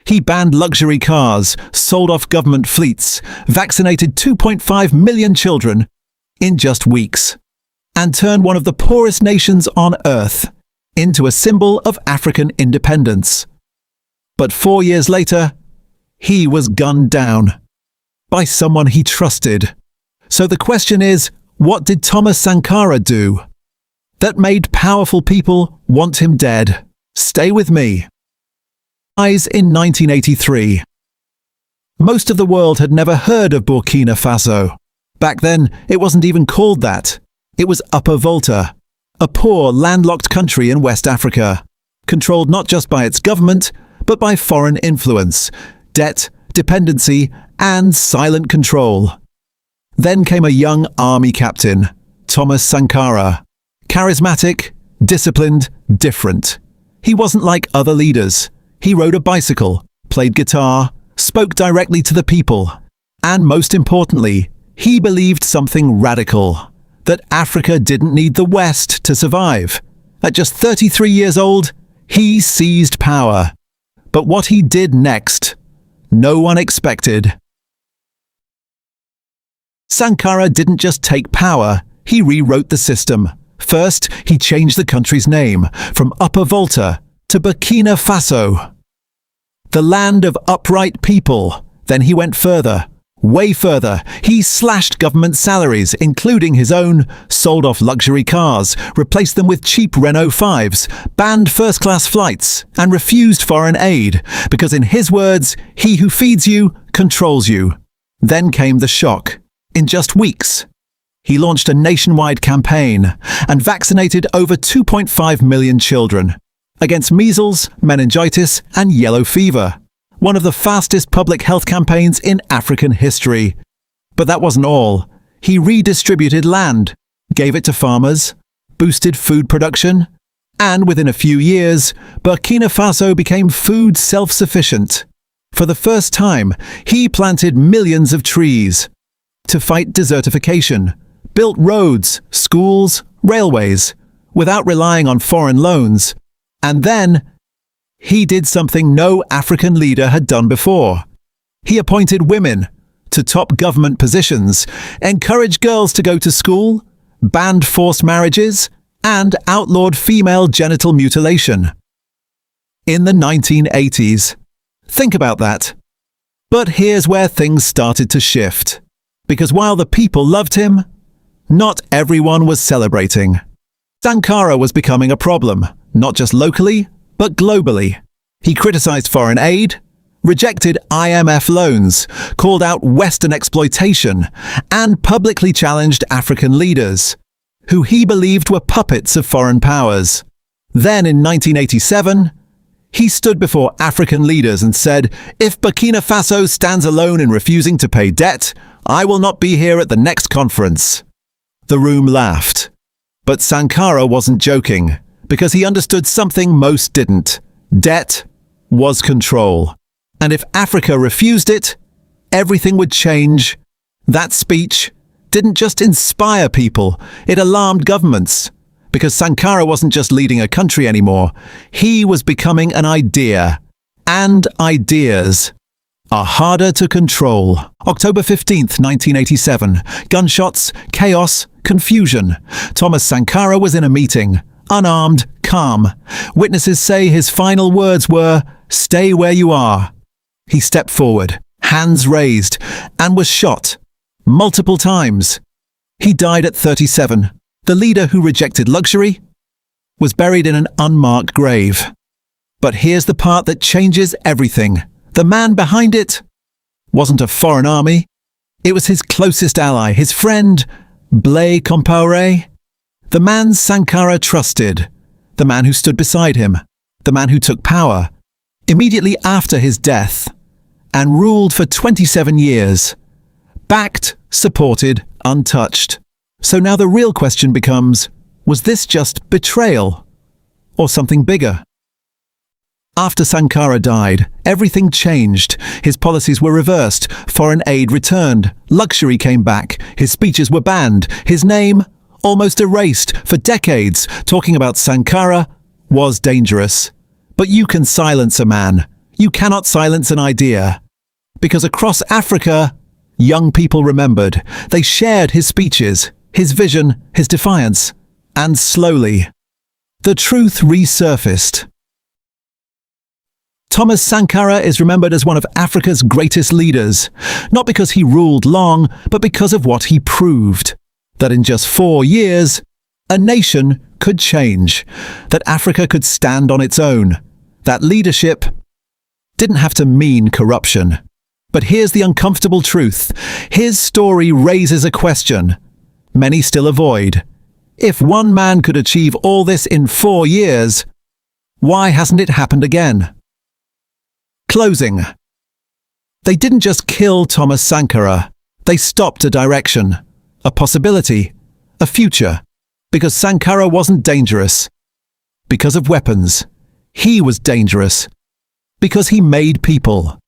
He banned luxury cars, sold off government fleets, vaccinated 2.5 million children in just weeks, and turned one of the poorest nations on earth into a symbol of African independence. But 4 years later, he was gunned down by someone he trusted. So the question is, what did Thomas Sankara do that made powerful people want him dead? Stay with me. In 1983. Most of the world had never heard of Burkina Faso. Back then, it wasn't even called that. It was Upper Volta, a poor, landlocked country in West Africa, controlled not just by its government, but by foreign influence, debt, dependency, and silent control. Then came a young army captain, Thomas Sankara. Charismatic, disciplined, different. He wasn't like other leaders. He rode a bicycle, played guitar, spoke directly to the people, and most importantly, he believed something radical, that Africa didn't need the West to survive. At just 33 years old, he seized power. But what he did next, no one expected. Sankara didn't just take power, he rewrote the system. First, he changed the country's name from Upper Volta to Burkina Faso, the land of upright people. Then he went further, way further. He slashed government salaries, including his own, sold off luxury cars, replaced them with cheap Renault 5s, banned first-class flights, and refused foreign aid, because in his words, he who feeds you controls you. Then came the shock. In just weeks, he launched a nationwide campaign and vaccinated over 2.5 million children against measles, meningitis, and yellow fever, one of the fastest public health campaigns in African history. But that wasn't all. He redistributed land, gave it to farmers, boosted food production, and within a few years, Burkina Faso became food self-sufficient. For the first time, he planted millions of trees to fight desertification, built roads, schools, railways, without relying on foreign loans. And then, he did something no African leader had done before. He appointed women to top government positions, encouraged girls to go to school, banned forced marriages, and outlawed female genital mutilation. In the 1980s. Think about that. But here's where things started to shift. Because while the people loved him, not everyone was celebrating. Sankara was becoming a problem, not just locally, but globally. He criticized foreign aid, rejected IMF loans, called out Western exploitation, and publicly challenged African leaders, who he believed were puppets of foreign powers. Then in 1987, he stood before African leaders and said, "If Burkina Faso stands alone in refusing to pay debt, I will not be here at the next conference." The room laughed. But Sankara wasn't joking, because he understood something most didn't. Debt was control. And if Africa refused it, everything would change. That speech didn't just inspire people, it alarmed governments. Because Sankara wasn't just leading a country anymore, he was becoming an idea. And ideas are harder to control. October 15th, 1987. Gunshots, chaos, confusion. Thomas Sankara was in a meeting, unarmed, calm. Witnesses say his final words were, "Stay where you are." He stepped forward, hands raised, and was shot multiple times. He died at 37. The leader who rejected luxury was buried in an unmarked grave. But here's the part that changes everything. The man behind it wasn't a foreign army. It was his closest ally, his friend, Blaise Compaoré. The man Sankara trusted. The man who stood beside him. The man who took power immediately after his death and ruled for 27 years. Backed, supported, untouched. So now the real question becomes, was this just betrayal or something bigger? After Sankara died, everything changed. His policies were reversed, foreign aid returned, luxury came back, his speeches were banned, his name almost erased. For decades, talking about Sankara was dangerous. But you can silence a man. You cannot silence an idea. Because across Africa, young people remembered. They shared his speeches, his vision, his defiance. And slowly, the truth resurfaced. Thomas Sankara is remembered as one of Africa's greatest leaders, not because he ruled long, but because of what he proved. That in just 4 years, a nation could change, that Africa could stand on its own, that leadership didn't have to mean corruption. But here's the uncomfortable truth. His story raises a question many still avoid. If one man could achieve all this in 4 years, why hasn't it happened again? Closing. They didn't just kill Thomas Sankara. They stopped a direction, a possibility, a future. Because Sankara wasn't dangerous. Because of weapons. He was dangerous. Because he made people.